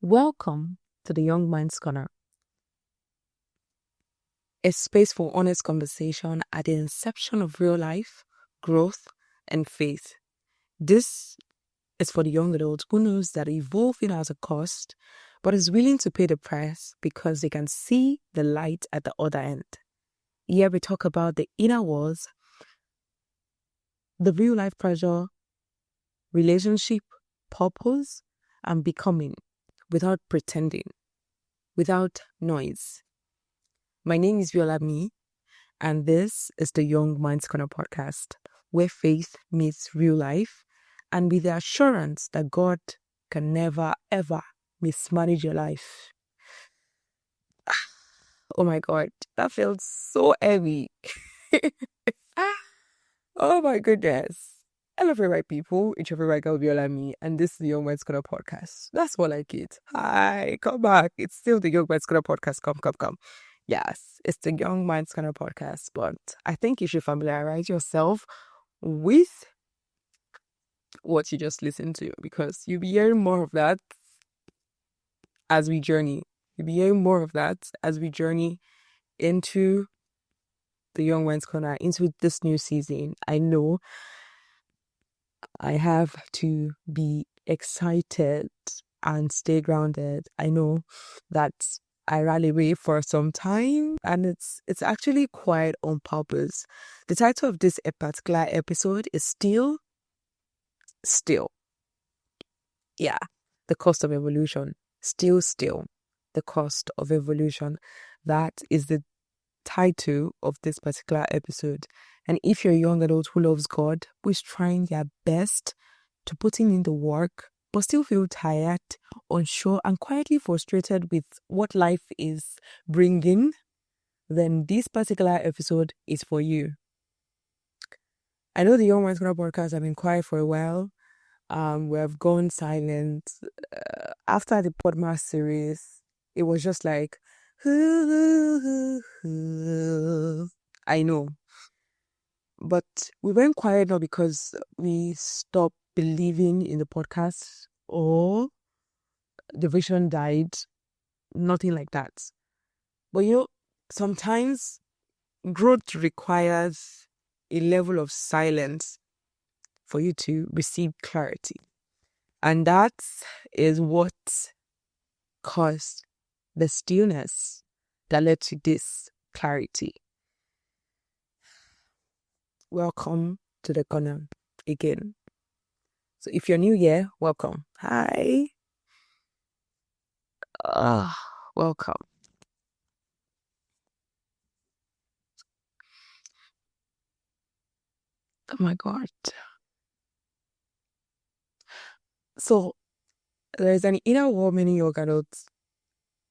Welcome to the Young Minds Corner, a space for honest conversation at the inception of real life, growth, and faith. This is for the young adult who knows that evolving has a cost, but is willing to pay the price because they can see the light at the other end. Here we talk about the inner wars, the real life pressure, relationship, purpose, and becoming without pretending, without noise. My name is Viola Me, and this is the Young Minds Corner podcast, where faith meets real life, and with the assurance that God can never, ever mismanage your life. Oh my God, that felt so heavy. Oh my goodness. Hello, favorite people. It's your favorite girl, Viola Me, and this is the Young Minds Corner podcast. That's all I get. Hi, come back. It's still the Young Minds Corner podcast. Come. Yes, it's the Young Minds Corner podcast, but I think you should familiarize yourself with what you just listened to, because you'll be hearing more of that as we journey. You'll be hearing more of that as we journey into the Young Minds Corner, into this new season. I know I have to be excited and stay grounded. I know that I ran away for some time, and it's actually quite on purpose. The title of this particular episode is Still. Yeah, the cost of evolution. Still, the cost of evolution. That is the title of this particular episode. And if you're a young adult who loves God, who is trying their best to put in the work, but still feel tired, unsure, and quietly frustrated with what life is bringing, then this particular episode is for you. I know the Young Minds Corner podcast have been quiet for a while. We have gone silent. After the podcast series, it was just like, I know. But we went quiet not because we stopped believing in the podcast or the vision died. Nothing like that. But sometimes growth requires a level of silence for you to receive clarity. And that is what caused the stillness that led to this clarity. Welcome to the corner again. So if you're new here, welcome. Hi. Welcome. Oh my God. So there's an inner war many young adults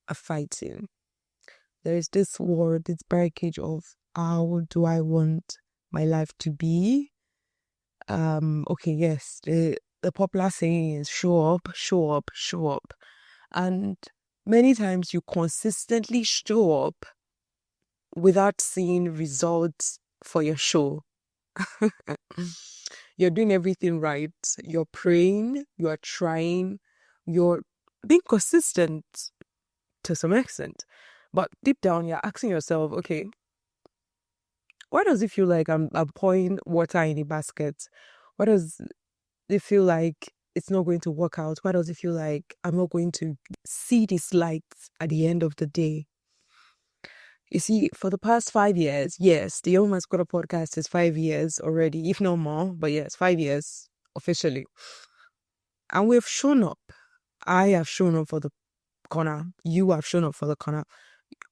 are fighting. There is this war, this barricade of how do I want my life to be? Okay, yes, the popular saying is show up. And many times you consistently show up without seeing results for your show. You're doing everything right. You're praying, you are trying, you're being consistent to some extent. But deep down, you're asking yourself, okay, why does it feel like I'm pouring water in a basket? Why does it feel like it's not going to work out? Why does it feel like I'm not going to see this light at the end of the day? You see, for the past 5 years, yes, the Young Man's Quarter podcast is 5 years already, if not more, but yes, 5 years officially. And we've shown up. I have shown up for the corner. You have shown up for the corner.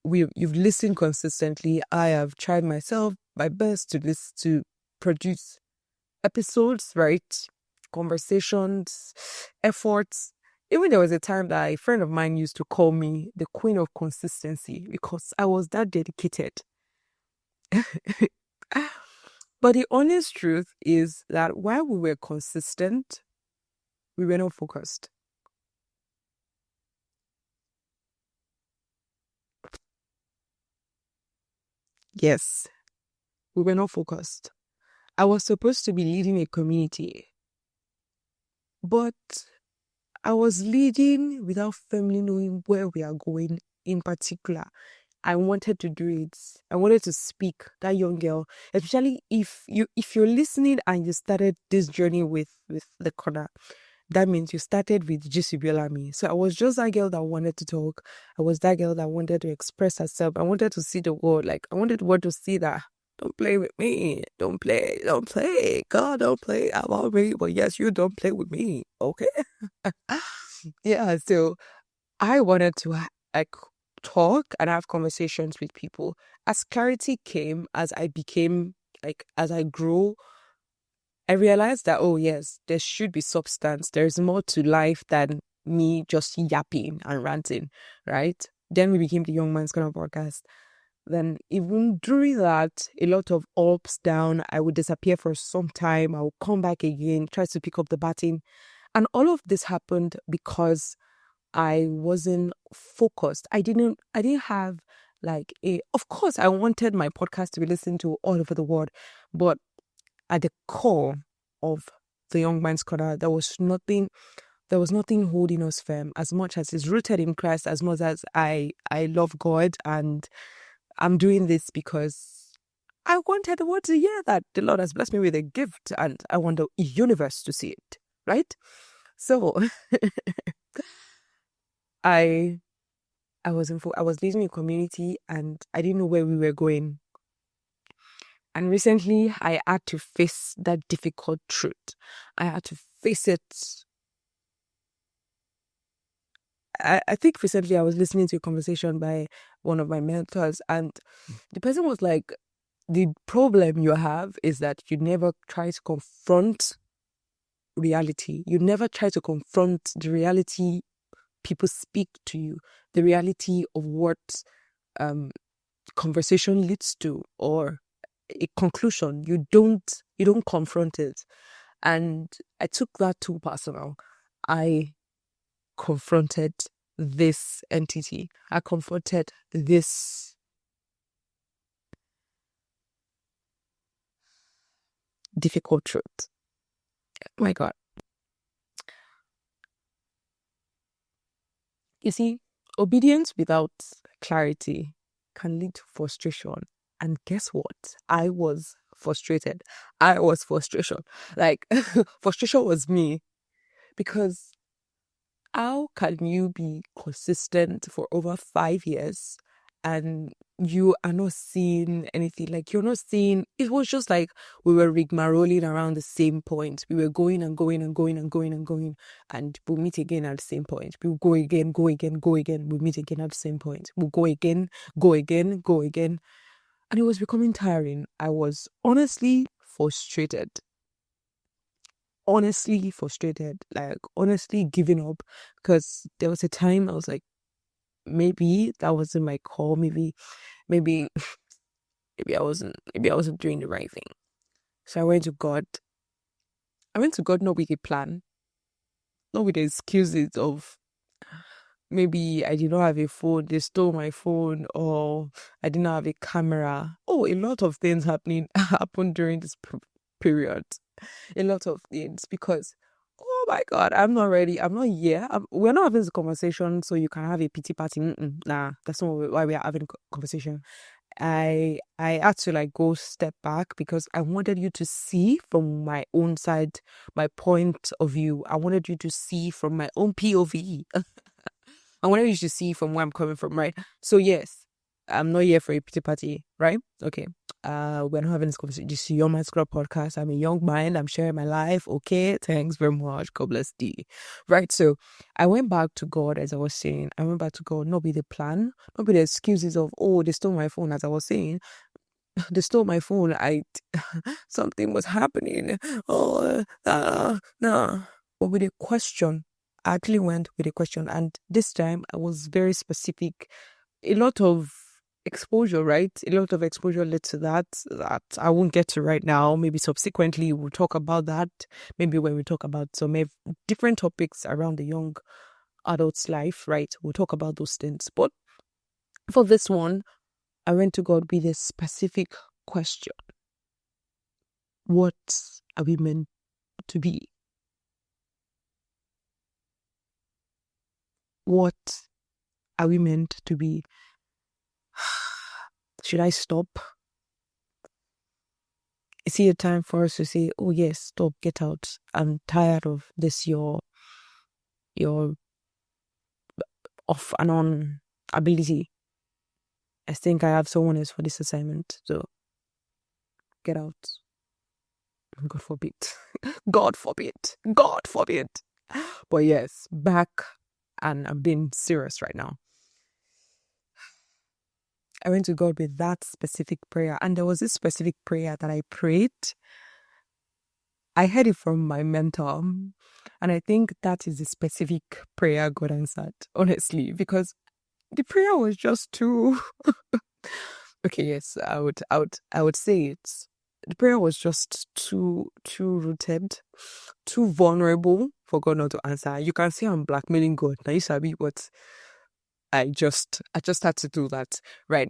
You've listened consistently. I have tried my best to produce episodes, right? Conversations, efforts. Even there was a time that a friend of mine used to call me the queen of consistency because I was that dedicated. But the honest truth is that while we were consistent, we were not focused. Yes, we were not focused. I was supposed to be leading a community, but I was leading without firmly knowing where we are going in particular. I wanted to do it. I wanted to speak, that young girl, especially if you're listening and you started this journey with the corner. That means you started with GCBLami. So I was just that girl that wanted to talk. I was that girl that wanted to express herself. I wanted to see the world. Like, I wanted the world to see that. Don't play with me. Don't play. God, don't play about me. But yes, you don't play with me. Okay? Yeah, so I wanted to like talk and have conversations with people. As clarity came, as I became as I grew, I realized that, oh yes, there should be substance. There's more to life than me just yapping and ranting, right? Then we became the Young Man's Corner podcast. Then even during that, a lot of ups, down, I would disappear for some time. I would come back again, try to pick up the baton. And all of this happened because I wasn't focused. I didn't have of course I wanted my podcast to be listened to all over the world, but at the core of the Young Man's Corner, there was nothing holding us firm, as much as it's rooted in Christ, as much as I love God and I'm doing this because I wanted the world to hear that the Lord has blessed me with a gift and I want the universe to see it, right? So I I was leading a community and I didn't know where we were going. And recently I had to face that difficult truth. I had to face it. I think recently I was listening to a conversation by one of my mentors and the person was like, the problem you have is that you never try to confront reality. You never try to confront the reality people speak to you, the reality of what conversation leads to or a conclusion. You don't confront it. And I took that too personal. I confronted this entity. I confronted this difficult truth. Oh my God. You see, obedience without clarity can lead to frustration. And guess what? I was frustrated. I was frustration. Like, frustration was me because how can you be consistent for over 5 years and you are not seeing anything? Like, you're not seeing, it was just like we were rigmaroling around the same point. We were going and going and going and going and going, and we'll meet again at the same point. We'll go again, go again, go again. We'll meet again at the same point. We'll go again, go again, go again. And it was becoming tiring. I was honestly frustrated. Like honestly giving up, because there was a time I was like, maybe that wasn't my call, maybe maybe maybe I wasn't doing the right thing. So I went to God not with a plan, not with the excuses of maybe I did not have a phone, they stole my phone, or I did not have a camera. Oh, a lot of things happened during this period. A lot of things, because oh my God, I'm not ready. I'm not here. We're not having this conversation so you can have a pity party. Nah, that's not why we are having a conversation. I had to like go step back because I wanted you to see from my own side, my point of view. I wanted you to see from my own POV. I wanted you to see from where I'm coming from, right? So yes, I'm not here for a pity party, right? Okay. We're not having this conversation. This is Your Mind Scrub podcast. I'm a young mind. I'm sharing my life. Okay. Thanks very much. God bless thee. Right. So I went back to God, as I was saying. I went back to God, not with the plan, not with the excuses of, oh, they stole my phone, as I was saying. They stole my phone. Something was happening. Oh, no. But with a question, I actually went with a question, and this time I was very specific. A lot of exposure, right? A lot of exposure led to that I won't get to right now. Maybe subsequently we'll talk about that. Maybe when we talk about some different topics around the young adult's life, right? We'll talk about those things. But for this one, I went to God with a specific question. What are we meant to be? What are we meant to be? Should I stop? Is it a time for us to say, oh yes, stop, get out. I'm tired of this, your off and on ability. I think I have someone else for this assignment. So get out. God forbid. God forbid. God forbid. But yes, back, and I'm being serious right now. I went to God with that specific prayer, and there was this specific prayer that I prayed. I heard it from my mentor, and I think that is the specific prayer God answered, honestly, because the prayer was just too okay, yes, I would say it. The prayer was just too rooted, too vulnerable for God not to answer. You can say I'm blackmailing God. Now you sabi, but I just had to do that, right?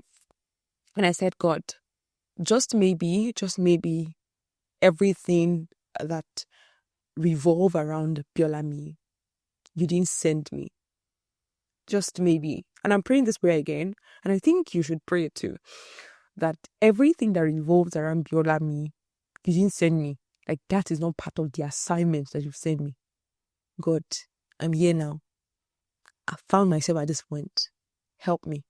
And I said, God, just maybe everything that revolve around Biolami, you didn't send me. Just maybe. And I'm praying this prayer again, and I think you should pray it too. That everything that revolves around Biolami, you didn't send me. Like, that is not part of the assignment that you've sent me. God, I'm here now. I found myself at this point. Help me.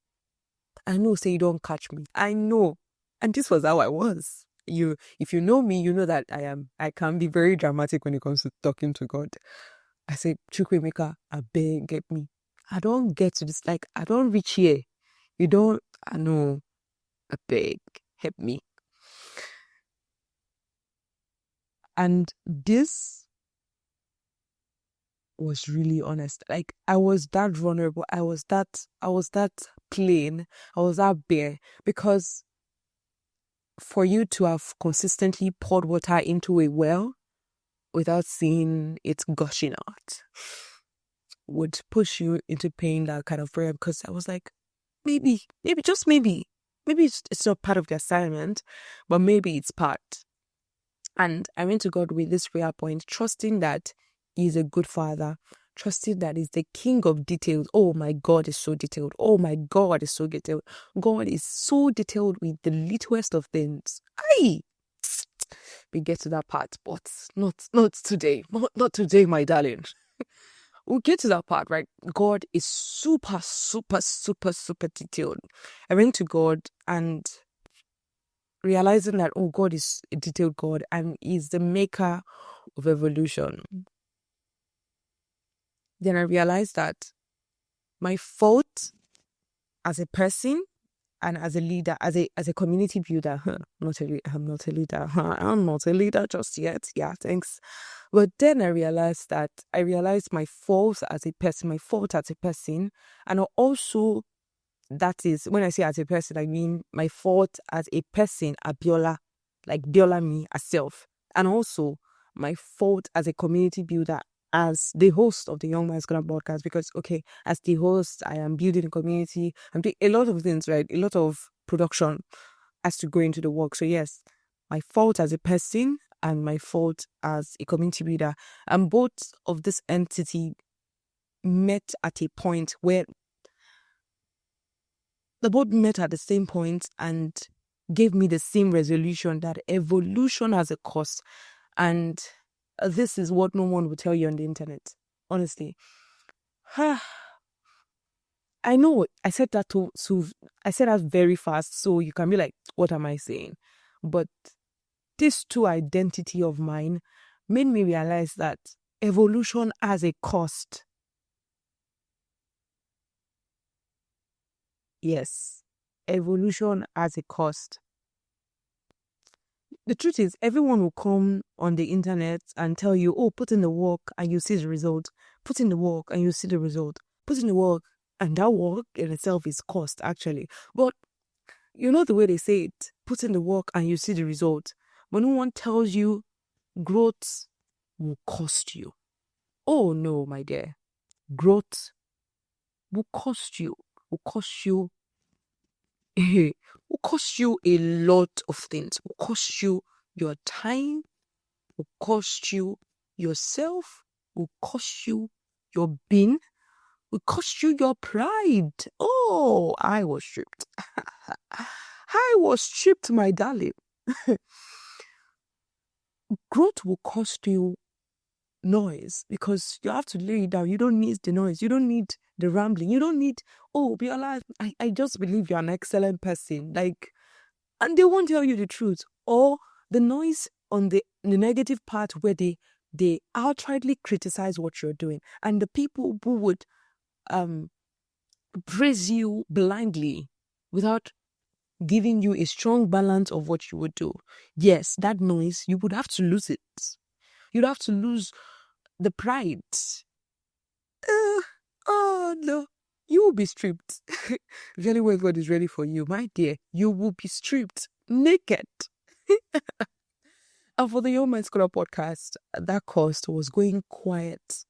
I know, say you don't catch me. I know. And this was how I was. If you know me, you know that I can be very dramatic when it comes to talking to God. I say, Chukwemeka, I beg, get me. I don't get to this, like, I don't reach here. You don't, I know, I beg, help me. And this was really honest. Like, I was that vulnerable. I was that plain. I was that bare. Because for you to have consistently poured water into a well without seeing it gushing out would push you into paying that kind of prayer. Because I was like, maybe it's not part of the assignment, but maybe it's part. And I went to God with this prayer point, trusting that He's a good Father, trusting that He's the King of details. Oh my God is so detailed. Oh my God is so detailed. God is so detailed with the littlest of things. Aye. We get to that part, but not today. Not today, my darling. We'll get to that part, right? God is super, super, super, super detailed. I went to God and realizing that, oh, God is a detailed God and He's the maker of evolution. Then I realized that my fault as a person and as a leader, as a community builder, I'm not a leader. I'm not a leader just yet. Yeah, thanks. But then I realized my fault as a person, and also, that is, when I say as a person, I mean my fault as a person, Abiola, like Biola me herself, and also my fault as a community builder, as the host of the Young Man's Gonna podcast. Because, okay, as the host, I am building a community. I'm doing a lot of things, right? A lot of production has to go into the work. So yes, my fault as a person and my fault as a community builder, and both of this entity met at a point where the both met at the same point and gave me the same resolution that evolution has a cost. And this is what no one will tell you on the internet. Honestly. I know I said that I said that very fast, so you can be like, what am I saying? But this two identity of mine made me realize that evolution has a cost. Yes, evolution has a cost. The truth is, everyone will come on the internet and tell you, oh, put in the work and you see the result. Put in the work and you see the result. Put in the work, and that work in itself is cost, actually. But you know the way they say it, put in the work and you see the result. But no one tells you growth will cost you. Oh no, my dear. Growth will cost you. Will cost you will cost you a lot of things. Will cost you your time, will cost you yourself, will cost you your being, will cost you your pride. Oh, I was stripped. I was stripped, my darling. Growth will cost you noise because you have to lay it down. You don't need the noise. You don't need the rambling. You don't need, oh, Biola, I just believe you're an excellent person. Like, and they won't tell you the truth. Or the noise on the negative part where they outrightly criticize what you're doing. And the people who would praise you blindly without giving you a strong balance of what you would do. Yes, that noise, you would have to lose it. You'd have to lose the pride. Oh no, you will be stripped. Really, when God is ready for you, my dear, you will be stripped naked. And for the Young Man Scholar podcast, that cost was going quiet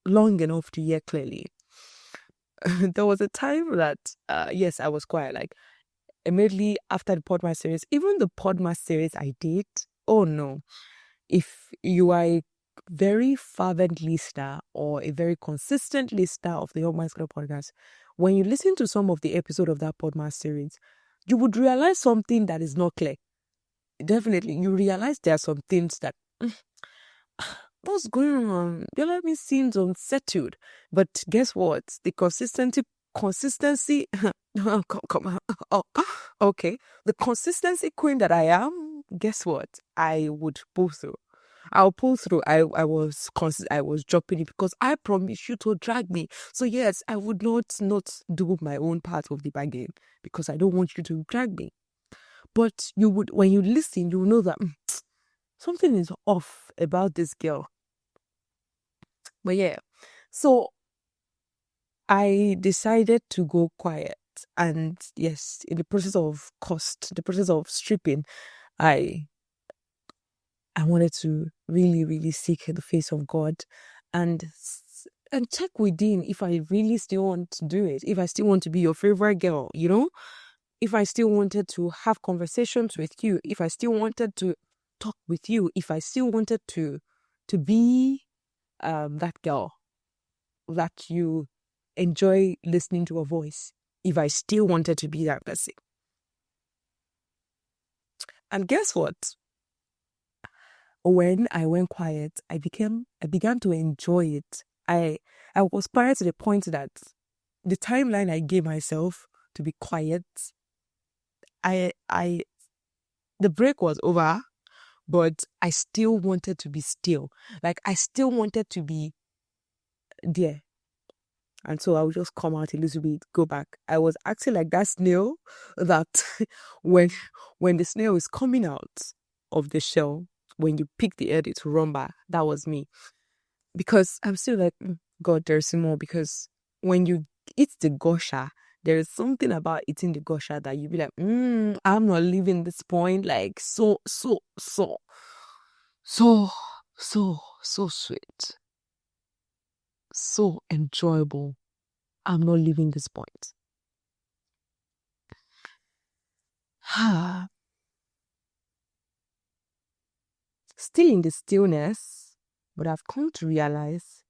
long enough to hear clearly. There was a time that, yes, I was quiet. Like, immediately after the Podmas series, even the Podmas series I did, oh no. If you are a very fervent listener or a very consistent listener of the Young Minds Club podcast, when you listen to some of the episode of that Podmas series, you would realize something that is not clear. Definitely, you realize there are some things that what's going on? You let me seems unsettled. But guess what? The consistency. Come on. Oh, okay. The consistency queen that I am. Guess what? I would pull through. I'll pull through. I was dropping it because I promise you to drag me. So yes, I would not do my own part of the bargain because I don't want you to drag me. But you would, when you listen, you will know that something is off about this girl. But yeah, so I decided to go quiet. And yes, in the process of stripping, I wanted to really, really seek the face of God and check within if I really still want to do it, if I still want to be your favorite girl, you know, if I still wanted to have conversations with you, if I still wanted to talk with you, if I still wanted to be that girl that you enjoy listening to her voice, if I still wanted to be that person. And guess what? When I went quiet, I began to enjoy it. I was quiet to the point that the timeline I gave myself to be quiet, the break was over, but I still wanted to be still. Like, I still wanted to be there. And so I would just come out a little bit, go back. I was acting like that snail that when the snail is coming out of the shell, when you pick the egg to run back, that was me. Because I'm still like, God, there's more. Because when you eat the gosha, there is something about eating the gosha that you be like, I'm not leaving this point. Like, so sweet. So enjoyable. I'm not leaving this point. Still in the stillness, but I've come to realize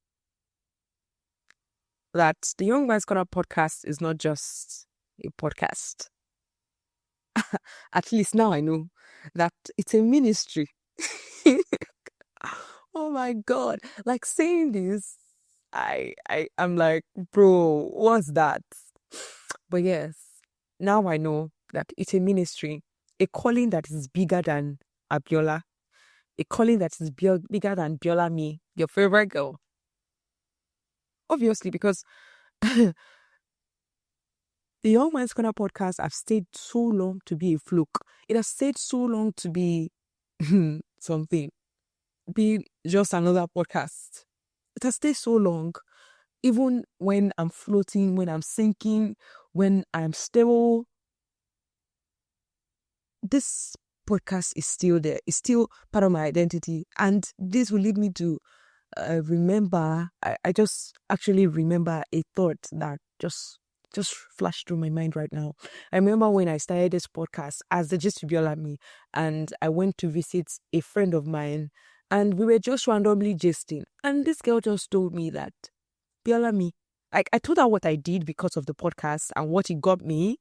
that the Young Man's Corner podcast is not just a podcast. At least now I know that it's a ministry. Oh my God. Like, saying this, I'm like, bro, what's that? But yes, now I know that it's a ministry, a calling that is bigger than Abiola, a calling that is bigger than Biola me, your favorite girl. Obviously, because the Young Man's Corner podcast have stayed so long to be a fluke. It has stayed so long to be something, be just another podcast. It has stayed so long. Even when I'm floating, when I'm sinking, when I'm stable, this podcast is still there. It's still part of my identity. And this will lead me to remember, I just actually remember a thought that just flashed through my mind right now. I remember when I started this podcast as the Just to Be All At Me, and I went to visit a friend of mine, and we were just randomly gisting. And this girl just told me that, Biola me, Like, I told her what I did because of the podcast and what it got me.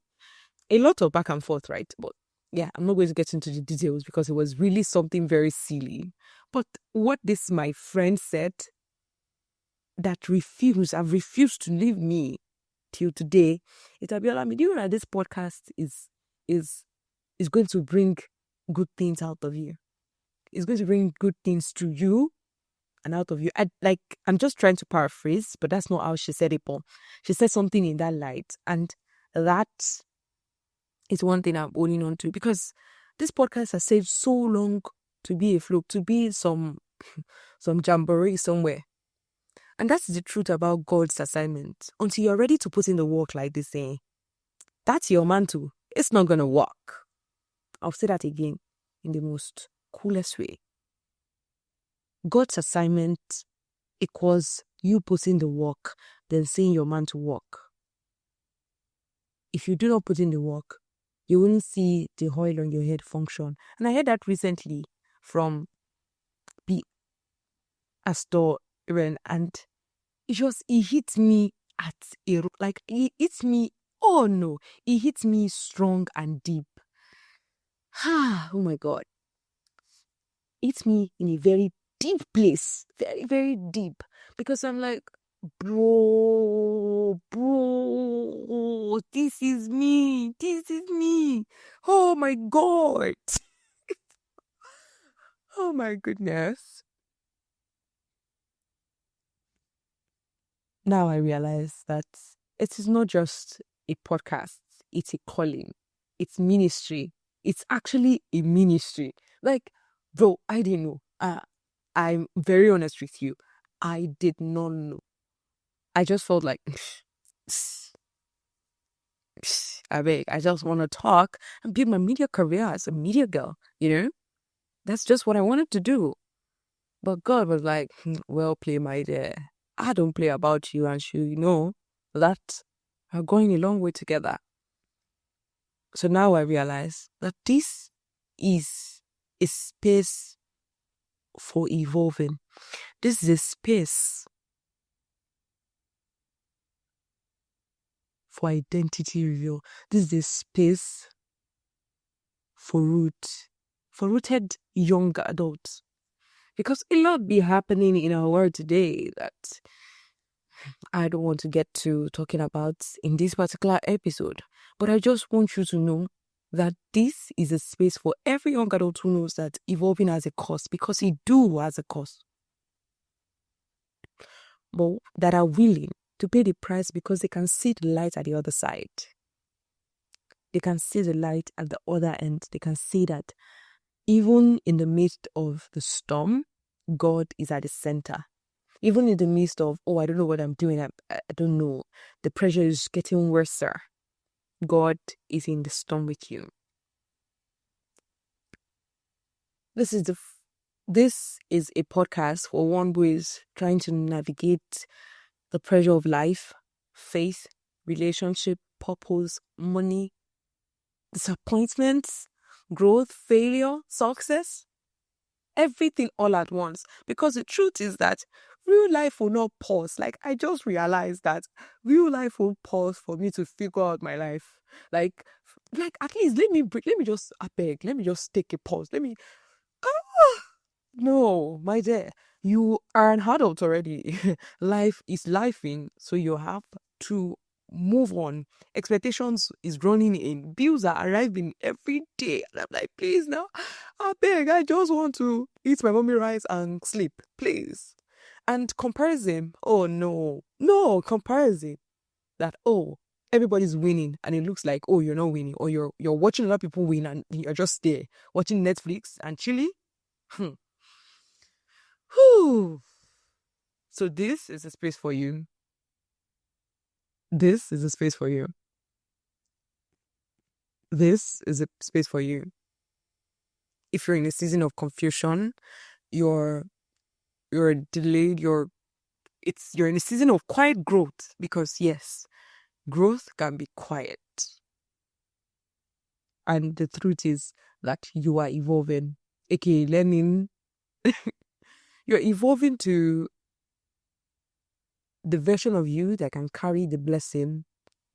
A lot of back and forth, right? But yeah, I'm not going to get into the details because it was really something very silly. But what this my friend said that have refused to leave me till today, is Abiola, do you know that this podcast is going to bring good things out of you? It's going to bring good things to you and out of you. I'm just trying to paraphrase, but that's not how she said it. But she said something in that light, and that is one thing I'm holding on to, because this podcast has saved so long to be a fluke, to be some jamboree somewhere. And that's the truth about God's assignment. Until you're ready to put in the work like this, that's your mantle. It's not gonna work. I'll say that again in the most coolest way. God's assignment equals you putting the work, then seeing your man to work. If you do not put in the work, you won't see the oil on your head function. And I heard that recently from Pastor Ren, and he hit me it hits me, oh no, it hits me strong and deep. Oh my God. It's me in a very deep place, very, very deep, because I'm like, bro, this is me. Oh my God. Oh my goodness. Now I realize that it is not just a podcast, it's a calling, it's ministry. It's actually a ministry. Like, bro, I didn't know. I'm very honest with you. I did not know. I just felt like, I just want to talk and build my media career as a media girl, That's just what I wanted to do. But God was like, well, play my dear. I don't play about you and you, that are going a long way together. So now I realize that this is a space for evolving. This is a space for identity reveal. This is a space for rooted young adults. Because a lot be happening in our world today that I don't want to get to talking about in this particular episode. But I just want you to know that this is a space for every young adult who knows that evolving has a cost, because it do has a cost. But that are willing to pay the price because they can see the light at the other side. They can see the light at the other end. They can see that even in the midst of the storm, God is at the center. Even in the midst of, I don't know what I'm doing, I don't know, the pressure is getting worse, sir. God is in the storm with you. This is a podcast for one who is trying to navigate the pressure of life, faith, relationship, purpose, money, disappointments, growth, failure, success, everything all at once. Because the truth is that real life will not pause. Like, I just realized that real life will pause for me to figure out my life. Like at least let me just take a pause. No, my dear, you are an adult already. Life is lifing, so you have to move on. Expectations is running in. Bills are arriving every day. And I'm like, please now, I beg, I just want to eat my mommy rice and sleep, please. And comparison, oh no, comparison. That, everybody's winning and it looks like, you're not winning, or you're watching other people win and you're just there watching Netflix and chilling. Whew. So this is a space for you. This is a space for you. This is a space for you. If you're in a season of confusion, you're delayed, you're in a season of quiet growth, because yes, growth can be quiet. And the truth is that you are evolving, aka learning. You're evolving to the version of you that can carry the blessing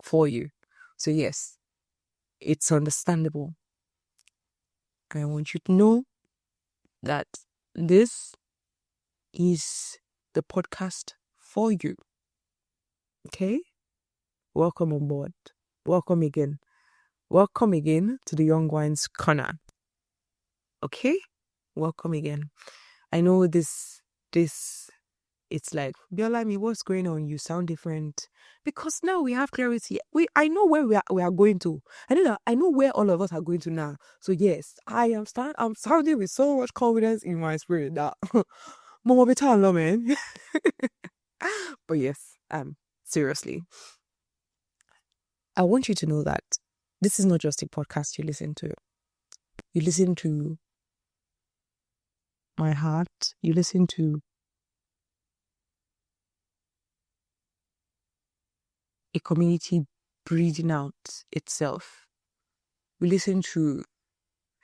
for you. So yes, it's understandable. And I want you to know that this is the podcast for you. Okay? Welcome on board. Welcome again. Welcome again to the Young Wines Corner. Okay? Welcome again. I know this it's like, Biolami, what's going on? You sound different. Because now we have clarity. I know where we are going to. I know where all of us are going to now. So yes, I'm sounding with so much confidence in my spirit that Mama Betala, man. But yes, seriously. I want you to know that this is not just a podcast you listen to. You listen to my heart. You listen to a community breathing out itself. We listen to,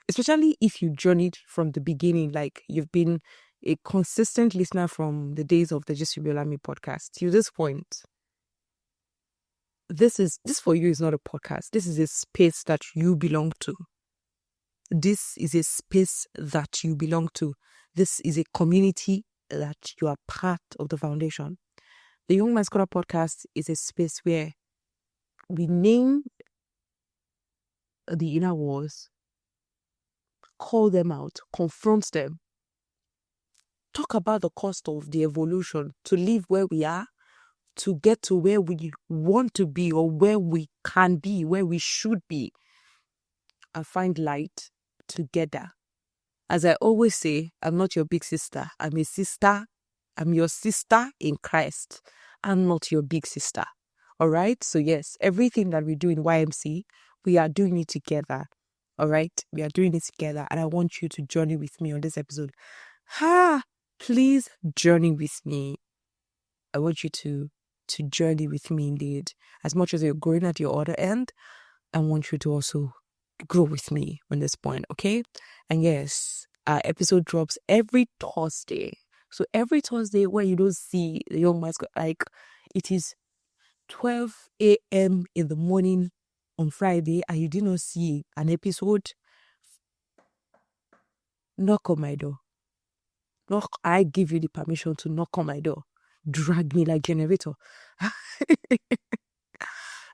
especially if you journeyed from the beginning, like you've been a consistent listener from the days of the Jisubiolami podcast to this point. This for you is not a podcast. This is a space that you belong to. This is a space that you belong to. This is a community that you are part of the foundation. The Young Man's Corner podcast is a space where we name the inner wars, call them out, confront them, talk about the cost of the evolution to live where we are, to get to where we want to be or where we can be, where we should be, and find light together. As I always say, I'm not your big sister. I'm a sister. I'm your sister in Christ. I'm not your big sister. All right? So yes, everything that we do in YMC, we are doing it together. All right? We are doing it together. And I want you to journey with me on this episode. Please journey with me. I want you to journey with me indeed. As much as you're growing at your other end, I want you to also grow with me on this point, okay? And yes, our episode drops every Thursday. So every Thursday where you don't see the Young Man's, like it is 12 a.m. in the morning on Friday and you did not see an episode, knock on my door. I give you the permission to knock on my door. Drag me like generator.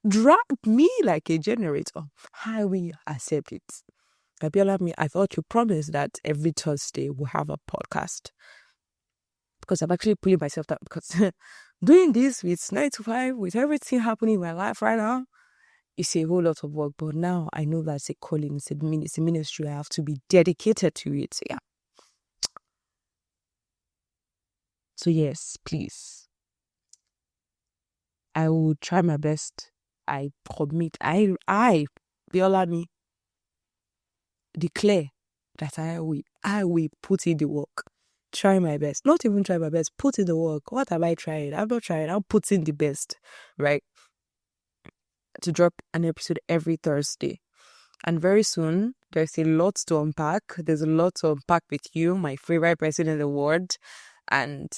Drag me like a generator. I will accept it. Abiola, I thought you promised that every Thursday we'll have a podcast. Because I'm actually pulling myself down. Because doing this with 9 to 5, with everything happening in my life right now, it's a whole lot of work. But now I know that's a calling. It's a ministry. I have to be dedicated to it. Yeah. So yes, please. I will try my best. I commit. I Biolani, declare that I will put in the work. Try my best. Not even try my best. Put in the work. What am I trying? I'm not trying. I'll put in the best. Right? To drop an episode every Thursday. And very soon, there's a lot to unpack. There's a lot to unpack with you, my favorite person in the world. And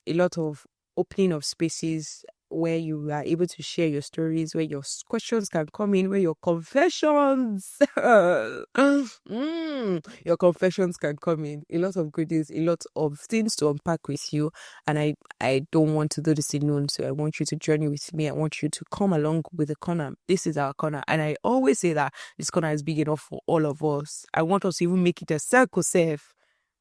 a lot of opening of spaces where you are able to share your stories, where your questions can come in, where your confessions, your confessions can come in. A lot of goodies, a lot of things to unpack with you. And I don't want to do this alone, so I want you to journey with me. I want you to come along with the corner. This is our corner. And I always say that this corner is big enough for all of us. I want us to even make it a circle safe.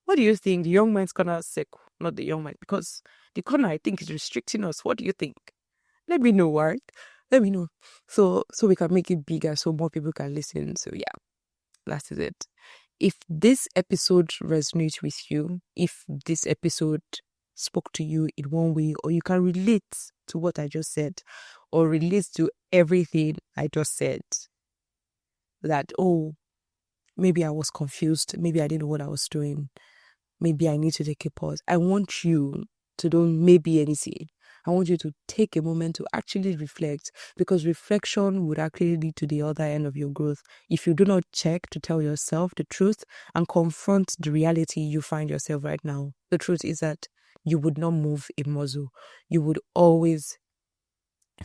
What do you think? The Young Man's Corner circle, not the Young Man, because the corner I think is restricting us. What do you think? Let me know, right? Let me know. So we can make it bigger so more people can listen. So yeah, that is it. If this episode resonates with you, if this episode spoke to you in one way, or you can relate to what I just said, or relate to everything I just said, that, oh, maybe I was confused, maybe I didn't know what I was doing, maybe I need to take a pause. I want you to don't maybe anything. I want you to take a moment to actually reflect, because reflection would actually lead to the other end of your growth. If you do not check to tell yourself the truth and confront the reality you find yourself right now, the truth is that you would not move a muscle. You would always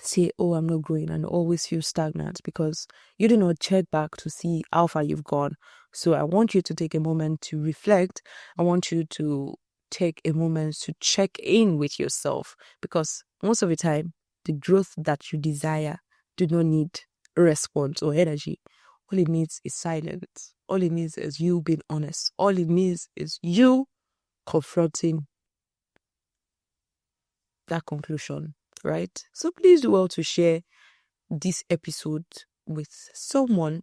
say, oh, I'm not growing, and always feel stagnant because you do not check back to see how far you've gone. So I want you to take a moment to reflect. I want you to take a moment to check in with yourself, because most of the time, the growth that you desire do not need response or energy. All it needs is silence. All it needs is you being honest. All it needs is you confronting that conclusion, right? So please do well to share this episode with someone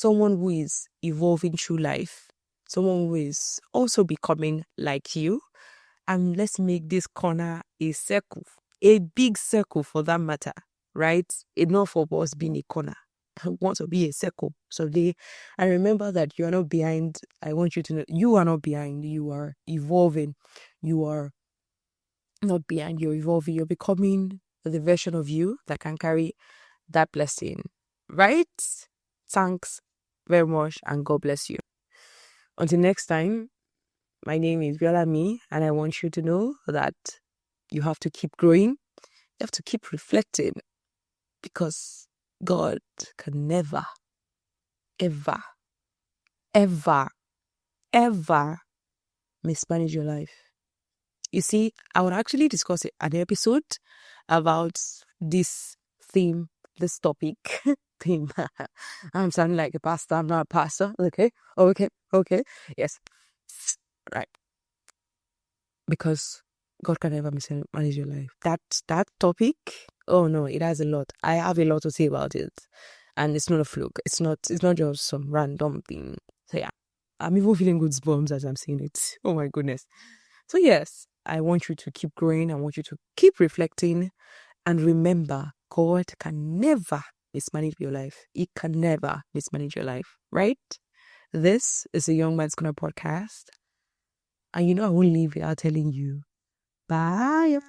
who is evolving through life, someone who is also becoming like you. And let's make this corner a circle, a big circle for that matter, right? Enough of us being a corner. I want to be a circle. So I remember that you are not behind. I want you to know you are not behind. You are evolving. You are not behind. You're evolving. You're becoming the version of you that can carry that blessing, right? Thanks very much, and God bless you. Until next time, my name is Violami, and I want you to know that you have to keep growing. You have to keep reflecting, because God can never, ever, ever, ever mismanage your life. You see, I would actually discuss an episode about this theme, this topic. Theme. I'm sounding like a pastor. I'm not a pastor. Okay. Yes. Right. Because God can never mismanage your life. That topic, oh no, it has a lot. I have a lot to say about it. And it's not a fluke. It's not just some random thing. So yeah. I'm even feeling goosebumps as I'm saying it. Oh my goodness. So yes, I want you to keep growing. I want you to keep reflecting. And remember, God can never mismanage your life. He can never mismanage your life, right? This is a Young Man's Corner podcast. And you know I won't leave without telling you, bye.